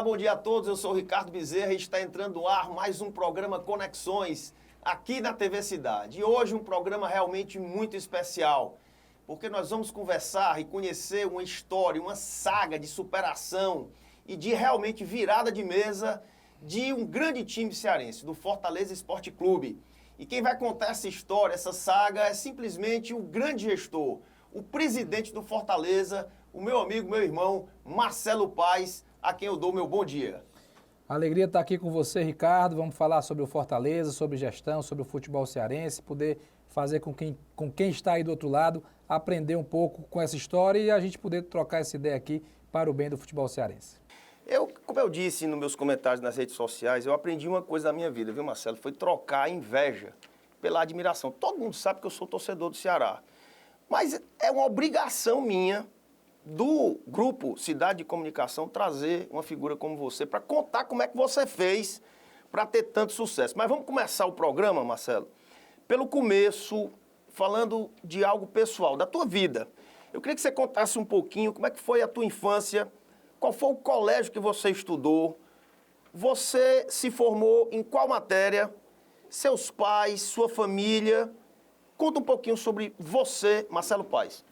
Olá, bom dia a todos. Eu sou o Ricardo Bezerra e está entrando no ar mais um programa Conexões aqui na TV Cidade. E hoje um programa realmente muito especial, porque nós vamos conversar e conhecer uma história, uma saga de superação e de realmente virada de mesa de um grande time cearense, do Fortaleza Esporte Clube. E quem vai contar essa história, essa saga, é simplesmente o grande gestor, o presidente do Fortaleza, o meu amigo, meu irmão, Marcelo Paes, a quem eu dou meu bom dia. Alegria estar aqui com você, Ricardo. Vamos falar sobre o Fortaleza, sobre gestão, sobre o futebol cearense, poder fazer com quem está aí do outro lado, aprender um pouco com essa história e a gente poder trocar essa ideia aqui para o bem do futebol cearense. Como eu disse nos meus comentários nas redes sociais, eu aprendi uma coisa da minha vida, viu, Marcelo? Foi trocar a inveja pela admiração. Todo mundo sabe que eu sou torcedor do Ceará, mas é uma obrigação minha do grupo Cidade de Comunicação trazer uma figura como você para contar como é que você fez para ter tanto sucesso. Mas vamos começar o programa, Marcelo, pelo começo, falando de algo pessoal, da tua vida. Eu queria que você contasse um pouquinho como é que foi a tua infância, qual foi o colégio que você estudou, você se formou em qual matéria, seus pais, sua família. Conta um pouquinho sobre você, Marcelo Paes.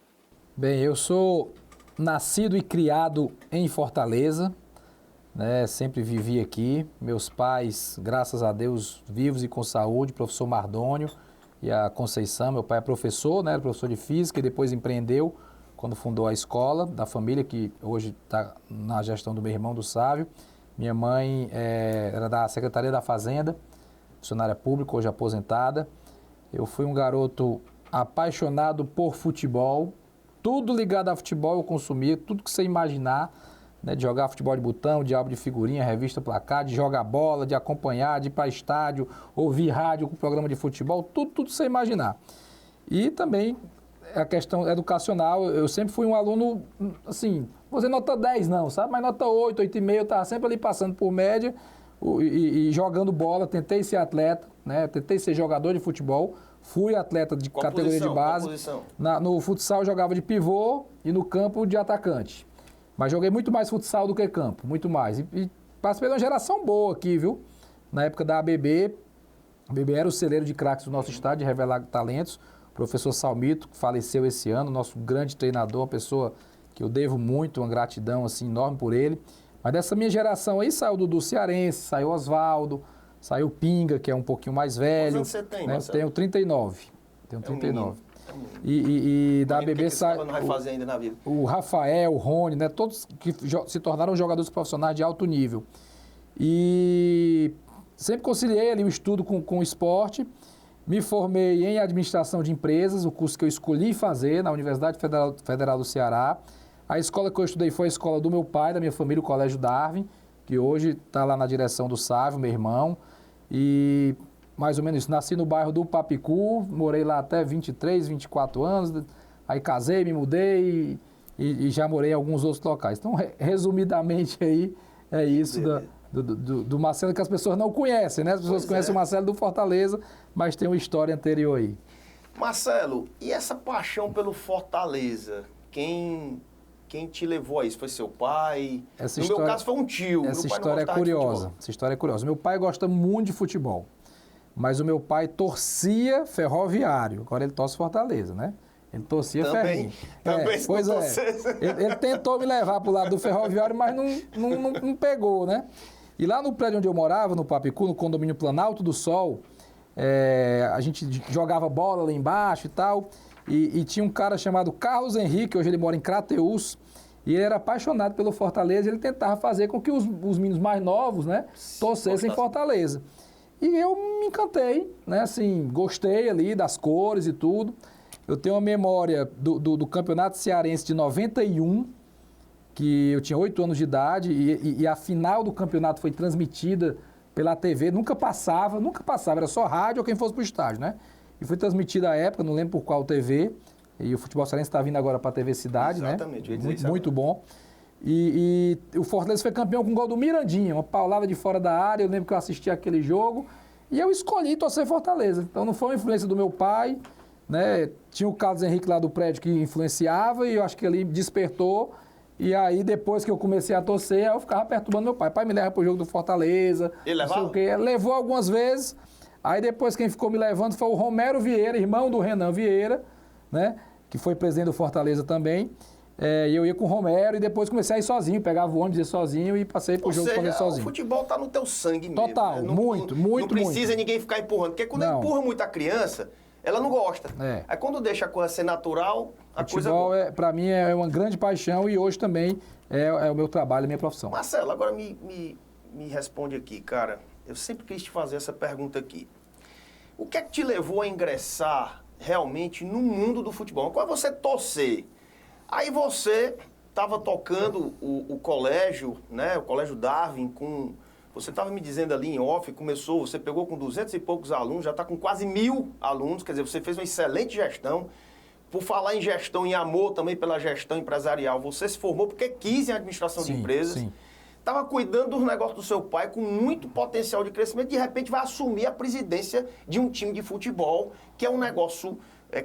Bem, eu sou nascido e criado em Fortaleza, né? Sempre vivi aqui. Meus pais, graças a Deus, vivos e com saúde, professor Mardônio e a Conceição. Meu pai é professor, né? Professor de física e depois empreendeu quando fundou a escola da família, que hoje está na gestão do meu irmão, do Sávio. Minha mãe era da Secretaria da Fazenda, funcionária pública, hoje aposentada. Eu fui um garoto apaixonado por futebol. Tudo ligado a futebol eu consumia, tudo que você imaginar, né, de jogar futebol de botão, de álbum de figurinha, revista Placar, de jogar bola, de acompanhar, de ir para estádio, ouvir rádio com programa de futebol, tudo que você imaginar. E também a questão educacional, eu sempre fui um aluno, assim, vou dizer nota 10 não, sabe? Mas nota 8, 8,5, eu estava sempre ali passando por média e jogando bola, tentei ser atleta, né? Tentei ser jogador de futebol. Fui atleta de categoria de base. Qual posição? No futsal eu jogava de pivô e no campo de atacante. Mas joguei muito mais futsal do que campo, muito mais. E passei uma geração boa aqui, viu? Na época da ABB, a ABB era o celeiro de craques do nosso estado, de revelar talentos. O professor Salmito, que faleceu esse ano, nosso grande treinador, uma pessoa que eu devo muito, uma gratidão assim, enorme por ele. Mas dessa minha geração aí saiu o Dudu Cearense, saiu Oswaldo, saiu o Pinga, que é um pouquinho mais velho. Quantos anos você tem, né? Marcelo? Tenho 39. Tenho 39. E da ABB sai não vai fazer ainda na vida? O Rafael, o Rony, né? Todos que se tornaram jogadores profissionais de alto nível. E sempre conciliei ali o estudo com o esporte. Me formei em administração de empresas, o curso que eu escolhi fazer na Universidade Federal do Ceará. A escola que eu estudei foi a escola do meu pai, da minha família, o Colégio Darwin, que hoje está lá na direção do Sávio, meu irmão. E mais ou menos isso, nasci no bairro do Papicu, morei lá até 23, 24 anos, aí casei, me mudei e já morei em alguns outros locais. Então, resumidamente aí, é isso do Marcelo, que as pessoas não conhecem, né? As pessoas conhecem o Marcelo do Fortaleza, mas tem uma história anterior aí. Marcelo, e essa paixão pelo Fortaleza, quem te levou a isso? Foi seu pai? Meu caso foi um tio. Essa história é curiosa. Essa história é curiosa. Meu pai gosta muito de futebol, mas o meu pai torcia Ferroviário. Agora ele torce Fortaleza, né? Ele torcia Ferrinho. Também pois ele tentou me levar para o lado do Ferroviário, mas não pegou, né? E lá no prédio onde eu morava, no Papicu, no condomínio Planalto do Sol, a gente jogava bola lá embaixo e tal. E tinha um cara chamado Carlos Henrique, hoje ele mora em Crateús, e ele era apaixonado pelo Fortaleza, e ele tentava fazer com que os meninos mais novos, né, torcessem Fortaleza. E eu me encantei, né, assim, gostei ali das cores e tudo. Eu tenho uma memória do Campeonato Cearense de 91, que eu tinha 8 anos de idade, e a final do campeonato foi transmitida pela TV, nunca passava, era só rádio ou quem fosse pro estádio, né? E foi transmitida à época, não lembro por qual TV, e o futebol cearense está vindo agora para a TV Cidade, exatamente, né? Muito bom. E o Fortaleza foi campeão com um gol do Mirandinha, uma paulada de fora da área, eu lembro que eu assisti aquele jogo, e eu escolhi torcer Fortaleza. Então não foi uma influência do meu pai, né? Tinha o Carlos Henrique lá do prédio que influenciava, e eu acho que ele despertou, E aí, depois que eu comecei a torcer, eu ficava perturbando meu pai. Pai, me leva pro jogo do Fortaleza. Ele não sei levava? o quê. Levou algumas vezes. Aí depois quem ficou me levando foi o Romero Vieira, irmão do Renan Vieira, né? Que foi presidente do Fortaleza também. E eu ia com o Romero e depois comecei a ir sozinho, pegava o ônibus, ia sozinho e passei pro jogo do Fortaleza sozinho. O futebol tá no teu sangue mesmo. Total, né? muito. Não precisa ninguém ficar empurrando, porque quando empurra muito a criança, ela não gosta. Aí quando deixa a coisa ser natural, a coisa... Futebol, para mim, é uma grande paixão e hoje também é o meu trabalho, a minha profissão. Marcelo, agora me responde aqui, cara. Eu sempre quis te fazer essa pergunta aqui. O que é que te levou a ingressar realmente no mundo do futebol? Quando você torcer, aí você estava tocando o colégio, né? O Colégio Darwin, você estava me dizendo ali em off, você pegou com 200 e poucos alunos, já está com quase 1000 alunos, quer dizer, você fez uma excelente gestão. Por falar em gestão, em amor também pela gestão empresarial, você se formou porque quis em administração de empresas. Sim. Estava cuidando dos negócios do seu pai com muito potencial de crescimento, de repente vai assumir a presidência de um time de futebol, que é um negócio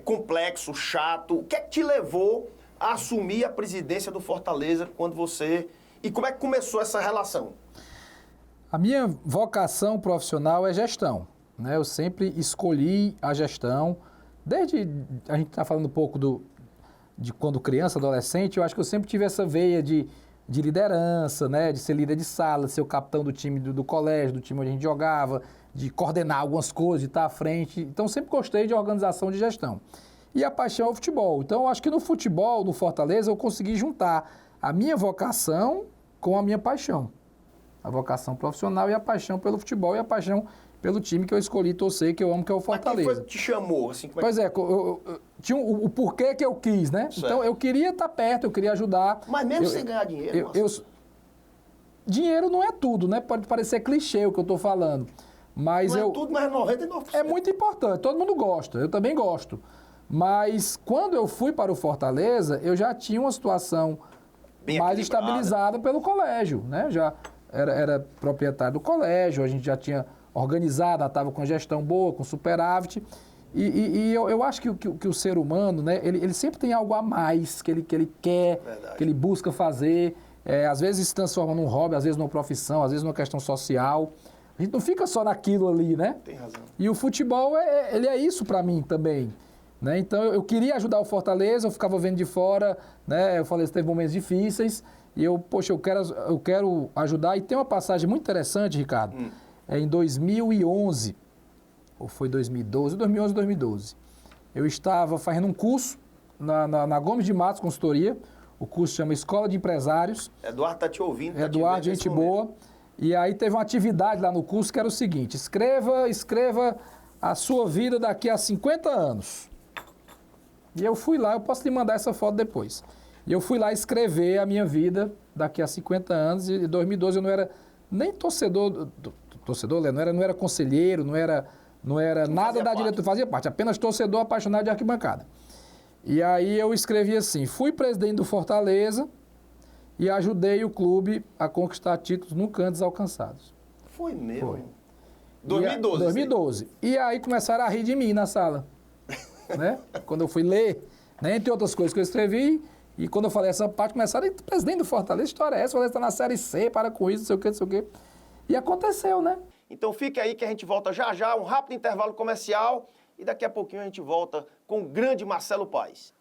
complexo, chato. O que é que te levou a assumir a presidência do Fortaleza quando você... E como é que começou essa relação? A minha vocação profissional é gestão, né? Eu sempre escolhi a gestão. Desde a gente está falando um pouco de quando criança, adolescente, eu acho que eu sempre tive essa veia de liderança, né? De ser líder de sala, de ser o capitão do time do colégio, do time onde a gente jogava, de coordenar algumas coisas, de estar à frente. Então, sempre gostei de organização, de gestão. E a paixão é o futebol. Então, eu acho que no futebol, no Fortaleza, eu consegui juntar a minha vocação com a minha paixão. A vocação profissional e a paixão pelo futebol e a paixão pelo time que eu escolhi torcer, que eu amo, que é o Fortaleza. Mas quem foi que te chamou? Assim, Pois é, tinha o porquê que eu quis, né? Certo. Então, eu queria estar perto, eu queria ajudar. Mas mesmo sem ganhar dinheiro, dinheiro não é tudo, né? Pode parecer clichê o que eu estou falando. Mas não é tudo, mas é 99%. É muito importante, todo mundo gosta, eu também gosto. Mas quando eu fui para o Fortaleza, eu já tinha uma situação bem mais equilibrada. estabilizada pelo colégio, né? Já era proprietário do colégio, a gente já tinha organizado, estava com gestão boa, com superávit. E eu acho que o ser humano, né, ele sempre tem algo a mais que ele quer, Verdade. que ele busca fazer. Às vezes se transforma num hobby, às vezes numa profissão, às vezes numa questão social. A gente não fica só naquilo ali, né? Tem razão. E o futebol, ele é isso para mim também. Né? Então, eu queria ajudar o Fortaleza, eu ficava vendo de fora, né? O Fortaleza teve momentos difíceis, e eu quero ajudar. E tem uma passagem muito interessante, Ricardo. Em 2011, ou foi 2012, 2011, 2012. Eu estava fazendo um curso na Gomes de Matos Consultoria, o curso chama Escola de Empresários. Eduardo está te ouvindo. Eduardo, gente boa. E aí teve uma atividade lá no curso que era o seguinte: escreva a sua vida daqui a 50 anos. E eu fui lá, eu posso lhe mandar essa foto depois. E eu fui lá escrever a minha vida daqui a 50 anos. E em 2012 eu não era nem torcedor, não era conselheiro, não era nada da diretoria, fazia parte, apenas torcedor apaixonado de arquibancada. E aí eu escrevi assim: fui presidente do Fortaleza e ajudei o clube a conquistar títulos nunca antes alcançados. Foi mesmo? Foi. 2012. 2012. E aí começaram a rir de mim na sala. Né? Quando eu fui ler, né? Entre outras coisas que eu escrevi, e quando eu falei essa parte, começaram a ir, presidente do Fortaleza, história é essa? O Fortaleza está na Série C, para com isso, não sei o quê, não sei o quê. E aconteceu, né? Então fique aí que a gente volta já já, um rápido intervalo comercial, e daqui a pouquinho a gente volta com o grande Marcelo Paes.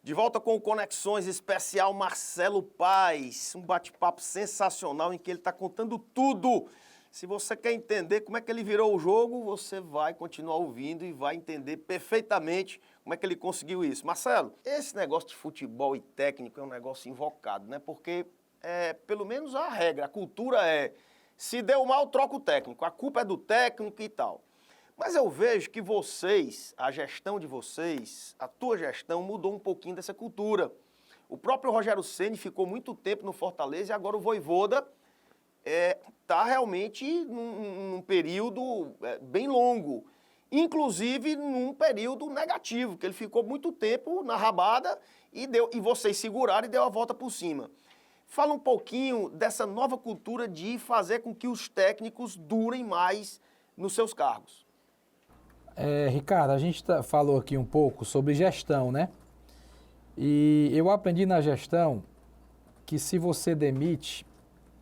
De volta com o Conexões especial Marcelo Paes, um bate-papo sensacional em que ele está contando tudo. Se você quer entender como é que ele virou o jogo, você vai continuar ouvindo e vai entender perfeitamente como é que ele conseguiu isso. Marcelo, esse negócio de futebol e técnico é um negócio invocado, né? Porque, pelo menos a regra, a cultura se deu mal, troca o técnico, a culpa é do técnico e tal. Mas eu vejo que vocês, a gestão de vocês, a tua gestão mudou um pouquinho dessa cultura. O próprio Rogério Ceni ficou muito tempo no Fortaleza e agora o Vojvoda está realmente num período bem longo. Inclusive num período negativo, que ele ficou muito tempo na rabada e vocês seguraram e deu a volta por cima. Fala um pouquinho dessa nova cultura de fazer com que os técnicos durem mais nos seus cargos. Ricardo, a gente falou aqui um pouco sobre gestão, né? E eu aprendi na gestão que se você demite,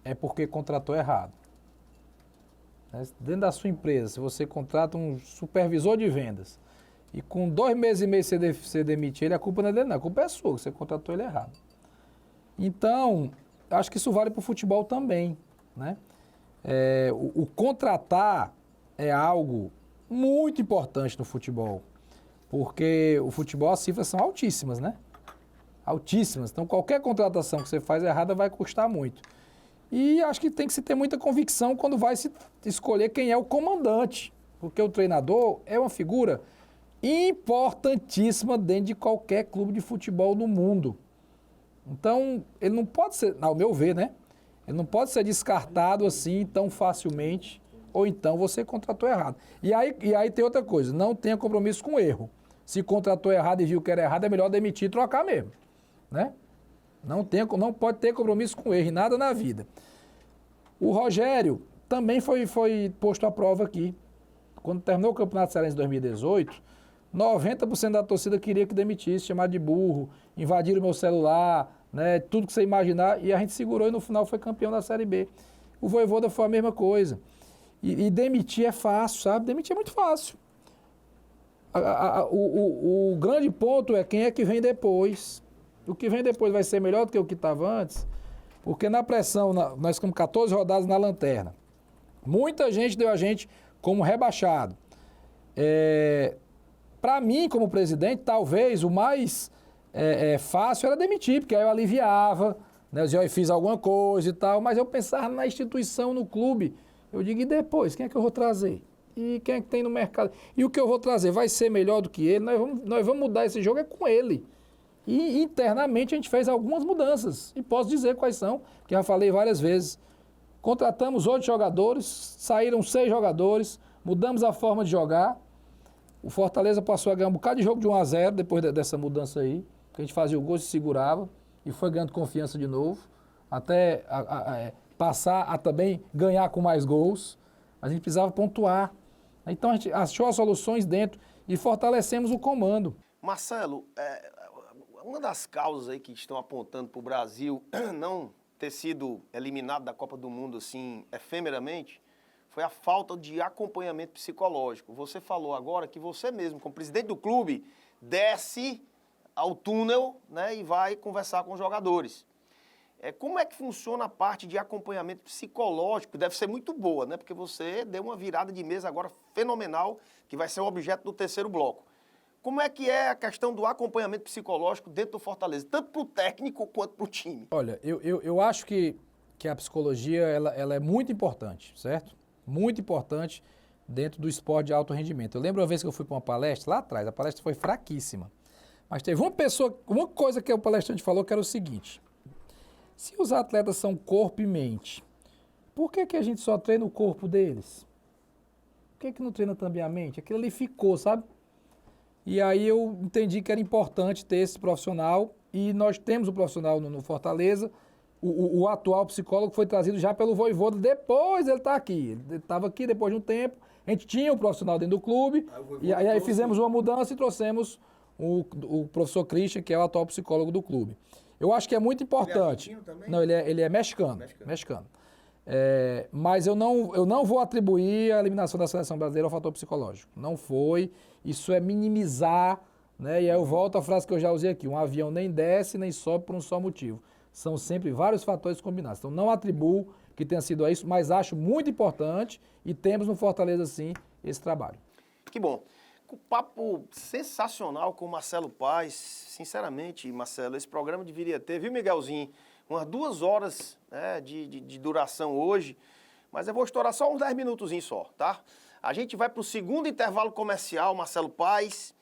é porque contratou errado. Dentro da sua empresa, se você contrata um supervisor de vendas e com 2 meses e meio você demite ele, a culpa não é dele, não, a culpa é sua, você contratou ele errado. Então, acho que isso vale para o futebol também, né? O contratar é algo muito importante no futebol, porque o futebol, as cifras são altíssimas, né? Altíssimas. Então, qualquer contratação que você faz errada vai custar muito. E acho que tem que se ter muita convicção quando vai se escolher quem é o comandante, porque o treinador é uma figura importantíssima dentro de qualquer clube de futebol no mundo. Então, ele não pode ser, ao meu ver, né? Ele não pode ser descartado assim tão facilmente, ou então você contratou errado. E aí tem outra coisa, não tenha compromisso com o erro. Se contratou errado e viu que era errado, é melhor demitir e trocar mesmo, né? Não pode ter compromisso com erro em nada na vida. O Rogério também foi posto à prova aqui. Quando terminou o Campeonato Cearense em 2018, 90% da torcida queria que demitisse, chamar de burro, invadiram o meu celular, né, tudo que você imaginar, e a gente segurou e no final foi campeão da Série B. O Vojvoda foi a mesma coisa. E demitir é fácil, sabe? Demitir é muito fácil. O grande ponto é quem é que vem depois. O que vem depois vai ser melhor do que o que estava antes, porque na pressão, nós ficamos 14 rodadas na lanterna. Muita gente deu a gente como rebaixado. Para mim, como presidente, talvez o mais fácil era demitir, porque aí eu aliviava, né? Eu fiz alguma coisa e tal, mas eu pensava na instituição, no clube. Eu digo, e depois, quem é que eu vou trazer? E quem é que tem no mercado? E o que eu vou trazer vai ser melhor do que ele? Nós vamos mudar esse jogo com ele. E internamente a gente fez algumas mudanças. E posso dizer quais são, porque já falei várias vezes. Contratamos 8 jogadores, saíram 6 jogadores, mudamos a forma de jogar. O Fortaleza passou a ganhar um bocado de jogo de 1-0 depois dessa mudança aí. Que a gente fazia o gol e se segurava. E foi ganhando confiança de novo. Até passar a também ganhar com mais gols. Mas a gente precisava pontuar. Então a gente achou as soluções dentro e fortalecemos o comando. Marcelo, uma das causas aí que estão apontando para o Brasil não ter sido eliminado da Copa do Mundo assim efemeramente foi a falta de acompanhamento psicológico. Você falou agora que você mesmo, como presidente do clube, desce ao túnel, né, e vai conversar com os jogadores. Como é que funciona a parte de acompanhamento psicológico? Deve ser muito boa, né? Porque você deu uma virada de mesa agora fenomenal, que vai ser o objeto do terceiro bloco. Como é que é a questão do acompanhamento psicológico dentro do Fortaleza, tanto para o técnico quanto para o time? Olha, eu acho que a psicologia ela é muito importante, certo? Muito importante dentro do esporte de alto rendimento. Eu lembro uma vez que eu fui para uma palestra, lá atrás, a palestra foi fraquíssima. Mas teve uma coisa que o palestrante falou que era o seguinte: se os atletas são corpo e mente, por que a gente só treina o corpo deles? Por que não treina também a mente? Aquilo ali ficou, sabe? E aí eu entendi que era importante ter esse profissional, e nós temos o profissional no Fortaleza. O atual psicólogo foi trazido já pelo Vojvoda, depois ele está aqui. Ele estava aqui depois de um tempo, a gente tinha um profissional dentro do clube, e aí fizemos uma mudança e trouxemos o professor Christian, que é o atual psicólogo do clube. Eu acho que é muito importante. Ele é também? Não, ele é mexicano. Mas eu não vou atribuir a eliminação da seleção brasileira ao fator psicológico. Não foi. Isso é minimizar, né? E aí eu volto à frase que eu já usei aqui: um avião nem desce nem sobe por um só motivo. São sempre vários fatores combinados. Então não atribuo que tenha sido isso, mas acho muito importante e temos no Fortaleza, sim, esse trabalho. Que bom. Um papo sensacional com o Marcelo Paes. Sinceramente, Marcelo, esse programa deveria ter, viu, Miguelzinho? Umas 2 horas, né, de duração hoje, mas eu vou estourar só uns 10 minutozinhos só, tá? A gente vai para o segundo intervalo comercial, Marcelo Paes,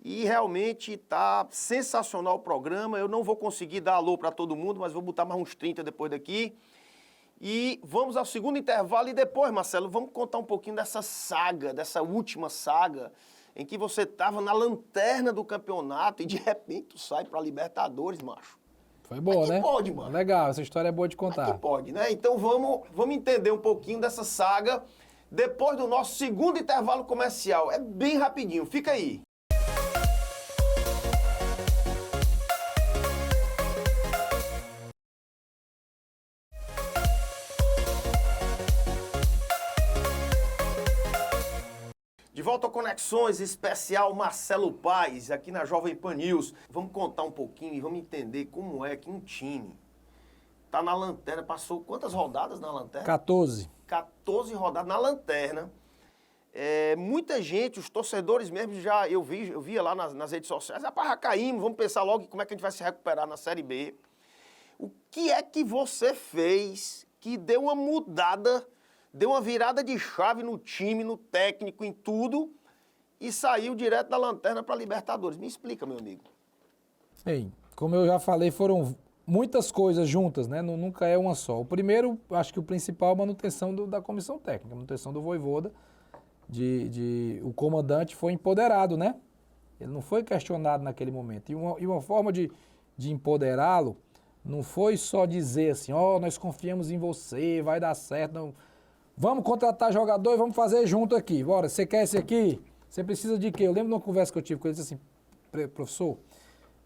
e realmente tá sensacional o programa. Eu não vou conseguir dar alô para todo mundo, mas vou botar mais uns 30 depois daqui. E vamos ao segundo intervalo e depois, Marcelo, vamos contar um pouquinho dessa saga, dessa última saga, em que você estava na lanterna do campeonato e de repente tu sai para a Libertadores, macho. Foi boa, né? Pode, mano. Legal, essa história é boa de contar. Pode, né? Então vamos entender um pouquinho dessa saga depois do nosso segundo intervalo comercial. É bem rapidinho, fica aí. De volta ao Conexões, especial Marcelo Paes, aqui na Jovem Pan News. Vamos contar um pouquinho e vamos entender como é que um time tá na lanterna, passou quantas rodadas na lanterna? 14. 14 rodadas na lanterna. Muita gente, os torcedores mesmo, eu via lá nas redes sociais, rapaz, já caímos, vamos pensar logo como é que a gente vai se recuperar na Série B. O que é que você fez que deu uma mudada, deu uma virada de chave no time, no técnico, em tudo, e saiu direto da lanterna para a Libertadores? Me explica, meu amigo. Bem, como eu já falei, foram muitas coisas juntas, né? Nunca é uma só. O primeiro, acho que o principal é a manutenção da comissão técnica, a manutenção do Vojvoda. O comandante foi empoderado, né? Ele não foi questionado naquele momento. E uma forma de empoderá-lo não foi só dizer assim, nós confiamos em você, vai dar certo. Não. Vamos contratar jogador e vamos fazer junto aqui. Bora, você quer esse aqui? Você precisa de quê? Eu lembro de uma conversa que eu tive com ele, disse assim, professor,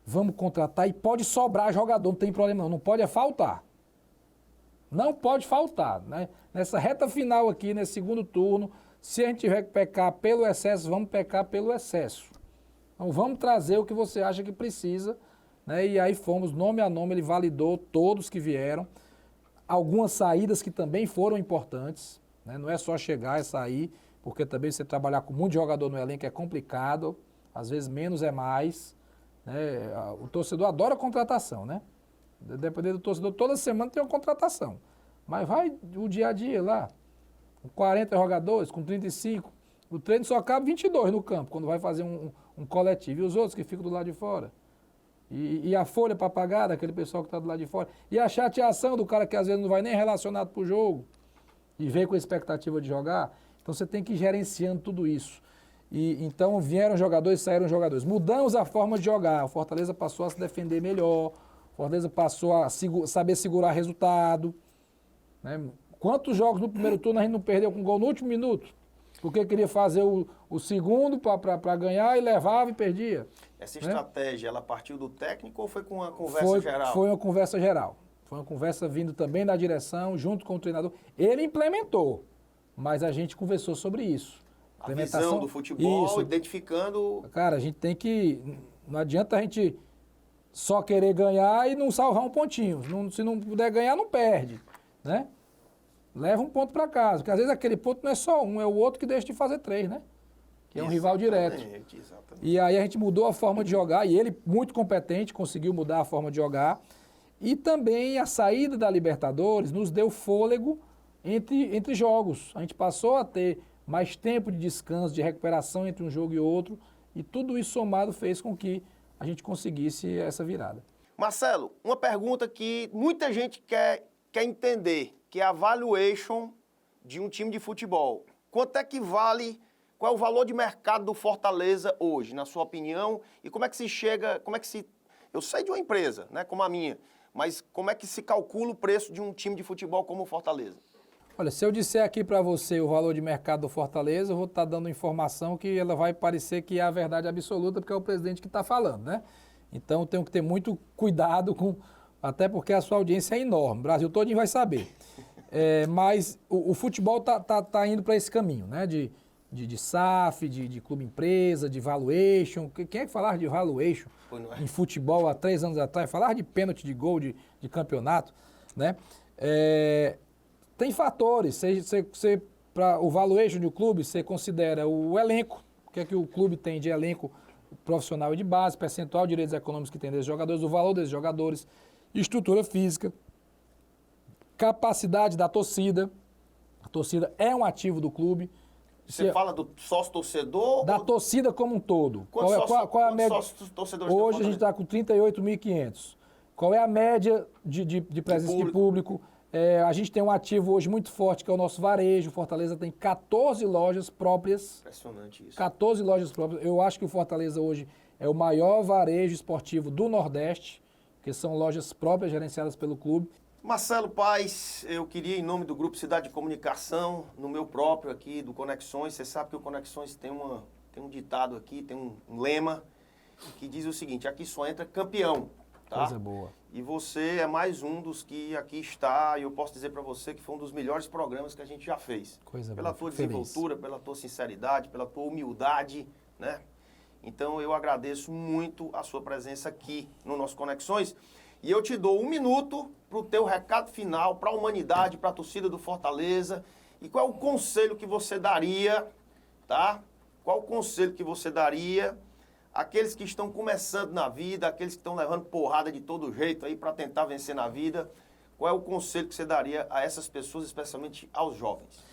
vamos contratar e pode sobrar jogador, não tem problema não pode faltar. Não pode faltar, né? Nessa reta final aqui, nesse segundo turno, se a gente tiver que pecar pelo excesso, vamos pecar pelo excesso. Então vamos trazer o que você acha que precisa, né? E aí fomos nome a nome, ele validou todos que vieram. Algumas saídas que também foram importantes, né? Não é só chegar e sair, porque também você trabalhar com muito jogador no elenco é complicado, às vezes menos é mais, né? O torcedor adora contratação, né? Dependendo do torcedor, toda semana tem uma contratação, mas vai o dia a dia lá, com 40 jogadores, com 35, o treino só cabe 22 no campo, quando vai fazer um coletivo, e os outros que ficam do lado de fora. E a folha para pagar daquele pessoal que está do lado de fora. E a chateação do cara que às vezes não vai nem relacionado para o jogo e veio com a expectativa de jogar. Então você tem que ir gerenciando tudo isso. E então vieram jogadores, saíram jogadores. Mudamos a forma de jogar. O Fortaleza passou a se defender melhor. O Fortaleza passou a saber segurar resultado. Né? Quantos jogos no primeiro turno a gente não perdeu com gol no último minuto? Porque queria fazer o segundo para ganhar e levava e perdia. Essa estratégia, ela partiu do técnico ou foi com uma conversa geral? Foi uma conversa geral. Foi uma conversa vindo também da direção, junto com o treinador. Ele implementou, mas a gente conversou sobre isso. A visão do futebol, isso. Identificando... Cara, a gente tem que... Não adianta a gente só querer ganhar e não salvar um pontinho. Se não puder ganhar, não perde, né? Leva um ponto para casa, porque às vezes aquele ponto não é só um, é o outro que deixa de fazer 3, né? Que é um rival direto. Exatamente. E aí a gente mudou a forma de jogar, e ele, muito competente, conseguiu mudar a forma de jogar. E também a saída da Libertadores nos deu fôlego entre jogos. A gente passou a ter mais tempo de descanso, de recuperação entre um jogo e outro, e tudo isso somado fez com que a gente conseguisse essa virada. Marcelo, uma pergunta que muita gente quer entender, que é a valuation de um time de futebol. Quanto é que vale, qual é o valor de mercado do Fortaleza hoje, na sua opinião? E como é que se chega, eu sei de uma empresa, né, como a minha, mas como é que se calcula o preço de um time de futebol como o Fortaleza? Olha, se eu disser aqui para você o valor de mercado do Fortaleza, eu vou estar dando informação que ela vai parecer que é a verdade absoluta, porque é o presidente que está falando, né? Então eu tenho que ter muito cuidado até porque a sua audiência é enorme, o Brasil todo vai saber. Mas o futebol tá indo para esse caminho, né? De SAF, de clube empresa, de valuation. Quem é que falar de valuation em futebol há 3 anos atrás? Falar de pênalti, de gol, de campeonato, né? Tem fatores. Para o valuation de um clube, você considera o elenco, o que é que o clube tem de elenco profissional e de base, percentual de direitos econômicos que tem desses jogadores, o valor desses jogadores, estrutura física, capacidade da torcida. A torcida é um ativo do clube. Você fala do sócio-torcedor? Da torcida como um todo. Qual é a média? Hoje a gente está com 38.500. Qual é a média de presença de público? A gente tem um ativo hoje muito forte, que é o nosso varejo. Fortaleza tem 14 lojas próprias. Impressionante isso. 14 lojas próprias. Eu acho que o Fortaleza hoje é o maior varejo esportivo do Nordeste. porque são lojas próprias gerenciadas pelo clube. Marcelo Paes, eu queria, em nome do Grupo Cidade de Comunicação, no meu próprio aqui, do Conexões, você sabe que o Conexões tem um ditado aqui, tem um lema, que diz o seguinte: aqui só entra campeão, tá? Coisa boa. E você é mais um dos que aqui está, e eu posso dizer para você que foi um dos melhores programas que a gente já fez. Coisa pela boa. tua Feliz. desenvoltura, pela tua sinceridade, pela tua humildade, né? Então eu agradeço muito a sua presença aqui no nosso Conexões. E eu te dou 1 minuto para o teu recado final, para a humanidade, para a torcida do Fortaleza. E qual é o conselho que você daria, tá? Qual o conselho que você daria àqueles que estão começando na vida, àqueles que estão levando porrada de todo jeito aí para tentar vencer na vida? Qual é o conselho que você daria a essas pessoas, especialmente aos jovens?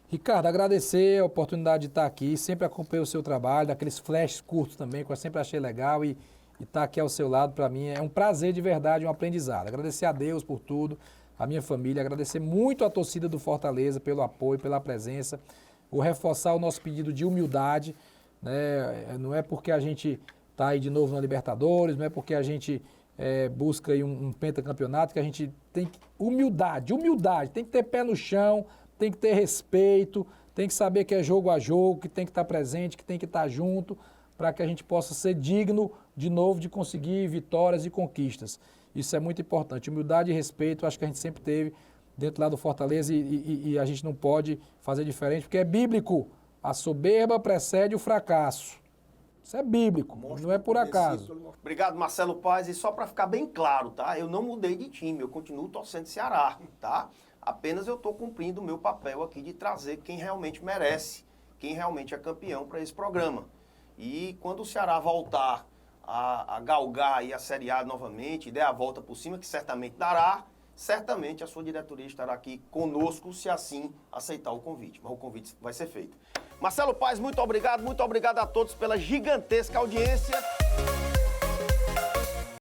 Ricardo, agradecer a oportunidade de estar aqui, sempre acompanhei o seu trabalho, aqueles flashes curtos também, que eu sempre achei legal e estar aqui ao seu lado, para mim, é um prazer de verdade, um aprendizado. Agradecer a Deus por tudo, a minha família, agradecer muito a torcida do Fortaleza pelo apoio, pela presença, vou reforçar o nosso pedido de humildade, né? Não é porque a gente está aí de novo na Libertadores, não é porque a gente busca aí um pentacampeonato que a gente tem que... Humildade, tem que ter pé no chão, tem que ter respeito, tem que saber que é jogo a jogo, que tem que estar presente, que tem que estar junto, para que a gente possa ser digno, de novo, de conseguir vitórias e conquistas. Isso é muito importante. Humildade e respeito, acho que a gente sempre teve dentro lá do Fortaleza e a gente não pode fazer diferente, porque é bíblico. A soberba precede o fracasso. Isso é bíblico, não é por acaso. Obrigado, Marcelo Paes. E só para ficar bem claro, tá? Eu não mudei de time, eu continuo torcendo Ceará, tá? Apenas eu estou cumprindo o meu papel aqui de trazer quem realmente merece, quem realmente é campeão para esse programa. E quando o Ceará voltar a galgar aí a Série A novamente, der a volta por cima, que certamente dará, certamente a sua diretoria estará aqui conosco, se assim aceitar o convite. Mas o convite vai ser feito. Marcelo Paes, muito obrigado a todos pela gigantesca audiência.